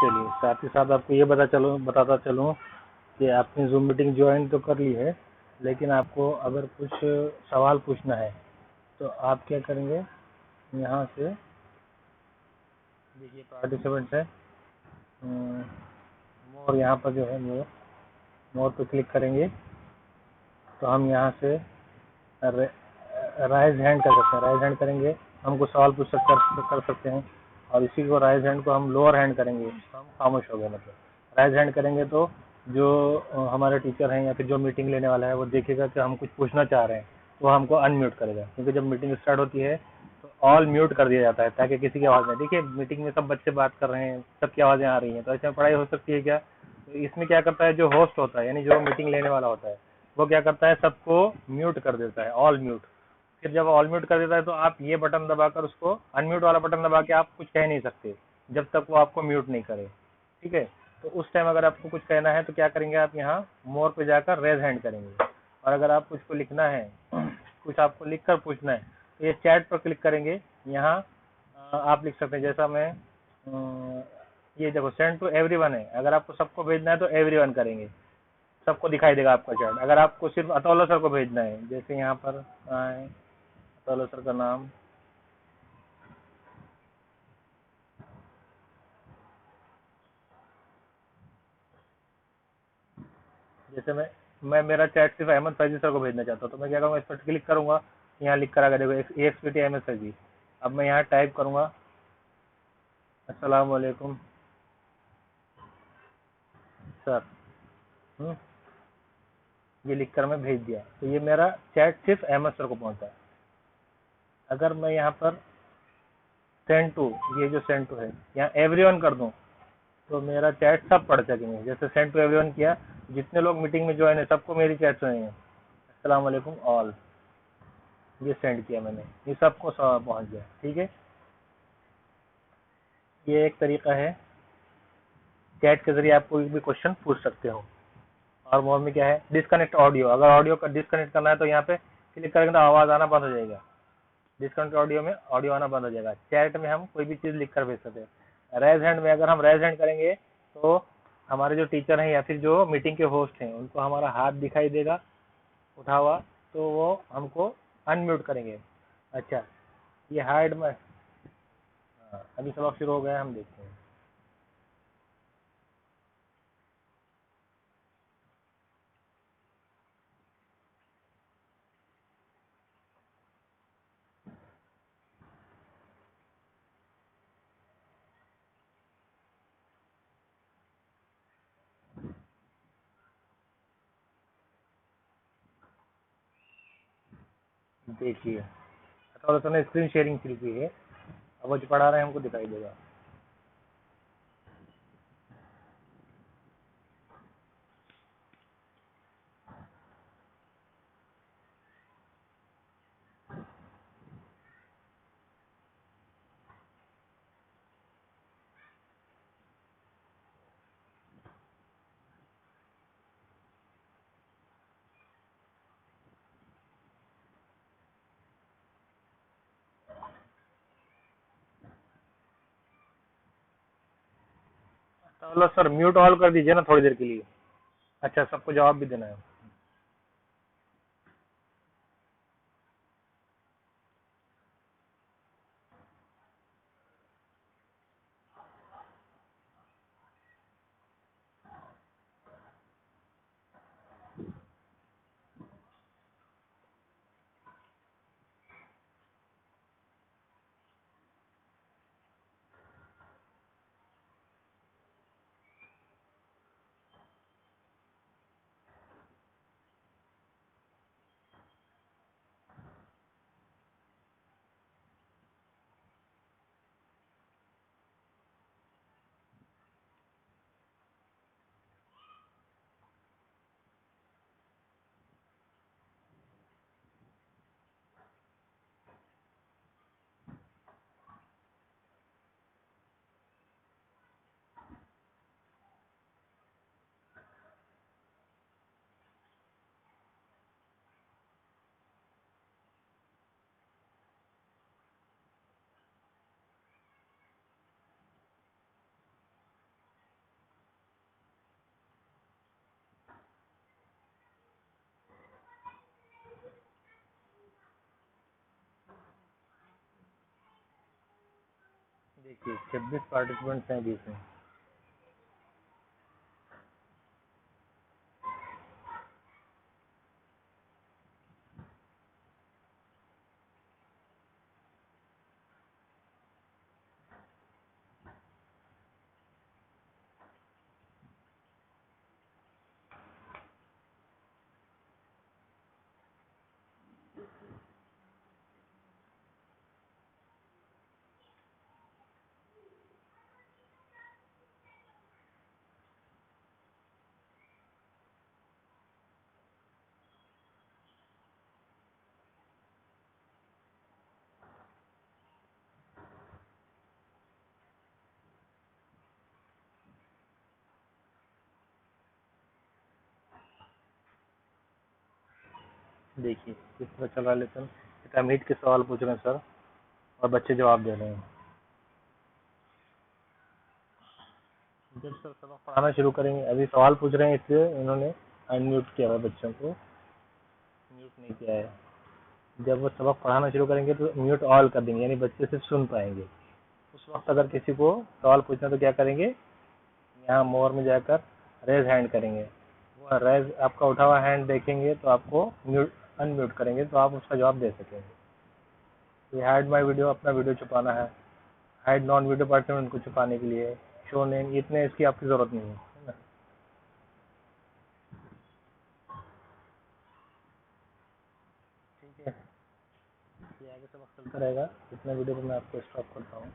चलिए, साथ ही साथ आपको ये बताता चलूँ कि आपने ज़ूम मीटिंग ज्वाइन तो कर ली है, लेकिन आपको अगर कुछ सवाल पूछना है तो आप क्या करेंगे, यहाँ से देखिए पार्टिसिपेंट्स है, मोर, यहाँ पर जो है मोर, मोर पे क्लिक करेंगे तो हम यहाँ से राइज हैंड कर सकते हैं। राइज हैंड करेंगे हमको सवाल कर सकते हैं, और इसी को राइज हैंड को हम लोअर हैंड करेंगे तो हम खामोश हो गए। मतलब राइज हैंड करेंगे तो जो हमारे टीचर हैं या फिर जो मीटिंग लेने वाला है वो देखेगा कि हम कुछ पूछना चाह रहे हैं तो वो हमको अनम्यूट करेगा, क्योंकि जब मीटिंग स्टार्ट होती है तो ऑल म्यूट कर दिया जाता है ताकि किसी की आवाज़ नहीं। देखिए मीटिंग में सब बच्चे बात कर रहे हैं, सबकी आवाज़ें आ रही हैं, तो ऐसे में पढ़ाई हो सकती है क्या? तो इसमें क्या करता है, जो होस्ट होता है यानी जो मीटिंग लेने वाला होता है वो क्या करता है, सबको म्यूट कर देता है, ऑल म्यूट। फिर जब ऑल म्यूट कर देता है तो आप ये बटन दबाकर उसको, अनम्यूट वाला बटन दबा के आप कुछ कह नहीं सकते जब तक वो आपको म्यूट नहीं करे। ठीक है, तो उस टाइम अगर आपको कुछ कहना है तो क्या करेंगे, आप यहाँ मोर पे जाकर रेज हैंड करेंगे। और अगर आप कुछ को लिखना है, कुछ आपको लिख कर पूछना है तो ये चैट पर क्लिक करेंगे। यहाँ आप लिख सकते हैं, जैसा मैं ये देखो सेंड टू एवरीवन है, अगर आपको सबको भेजना है तो एवरीवन करेंगे, सबको दिखाई देगा आपका चैट। अगर आपको सिर्फ अतौला सर को भेजना है, जैसे यहाँ पर है अतौला सर का नाम, जैसे मैं मेरा चैट सिर्फ अहमद फैजी सर को भेजना चाहता हूँ तो मैं क्या करूँगा, इस पर क्लिक करूंगा, यहाँ लिख कर आ गया देखो EXPT अहमद फैजी। अब मैं यहाँ टाइप करूंगा अस्सलाम वालेकुम सर, ये लिख कर मैं भेज दिया, तो ये मेरा चैट सिर्फ अहमद सर को पहुंचा। अगर मैं यहाँ पर सेंड टू, ये जो सेंड टू है यहाँ एवरीवन कर दूं तो मेरा चैट सब पढ़ सकेंगे। जैसे सेंड टू एवरीवन किया, जितने लोग मीटिंग में ज्वाइन है सबको मेरी चैट सुनेंगे, अस्सलाम वालेकुम ऑल, ये सेंड किया मैंने, ये सबको पहुंच गया। ठीक है, ये एक तरीका है, चैट के जरिए आप कोई भी क्वेश्चन पूछ सकते हो। और मोर में क्या है, डिस्कनेक्ट ऑडियो, अगर ऑडियो का डिस्कनेक्ट करना है तो यहाँ पे क्लिक करेंगे तो आवाज़ आना बंद हो जाएगा। डिस्कनेक्ट ऑडियो में ऑडियो आना बंद हो जाएगा। चैट में हम कोई भी चीज़ लिख कर भेज सकते हैं। रेज हैंड में अगर हम रेज हैंड करेंगे तो हमारे जो टीचर हैं या फिर जो मीटिंग के होस्ट हैं उनको हमारा हाथ दिखाई देगा उठा हुआ, तो वो हमको अनम्यूट करेंगे। अच्छा, ये हाइड में, हाँ, अभी सबक शुरू हो गया, हम देखते हैं। देखिए थोड़ा सा स्क्रीन शेयरिंग शुरू की है, अब वो जो पढ़ा रहे हैं हमको दिखाई देगा। तो सर म्यूट ऑल कर दीजिए ना थोड़ी देर के लिए। अच्छा, सबको जवाब भी देना है। देखिए 26 पार्टिसिपेंट्स हैं बीच में। देखिए किस तरह चल रहा है लेसन। अमित के सवाल पूछ रहे हैं सर और बच्चे जवाब दे रहे हैं। जब सर सबक पढ़ाना शुरू करेंगे, अभी सवाल पूछ रहे हैं इसलिए इन्होंने अनम्यूट किया है, बच्चों को म्यूट नहीं किया है। जब वो सबक पढ़ाना शुरू करेंगे तो म्यूट ऑल कर देंगे, यानी बच्चे सिर्फ सुन पाएंगे। उस वक्त अगर किसी को सवाल पूछना तो क्या करेंगे, यहाँ मोर में जाकर रेज हैंड करेंगे। वो रेज आपका उठा हुआ हैंड देखेंगे तो आपको म्यूट अनम्यूट करेंगे तो आप उसका जवाब दे सकेंगे। हाइड माई वीडियो, अपना वीडियो छुपाना है। हाइड नॉन वीडियो पार्टिसिपेंट को छुपाने के लिए। शो नेम, इतने इसकी आपकी जरूरत नहीं है ना। ठीक है, ये आगे सबक चलता रहेगा। इतना वीडियो को मैं आपको स्टॉप करता हूँ।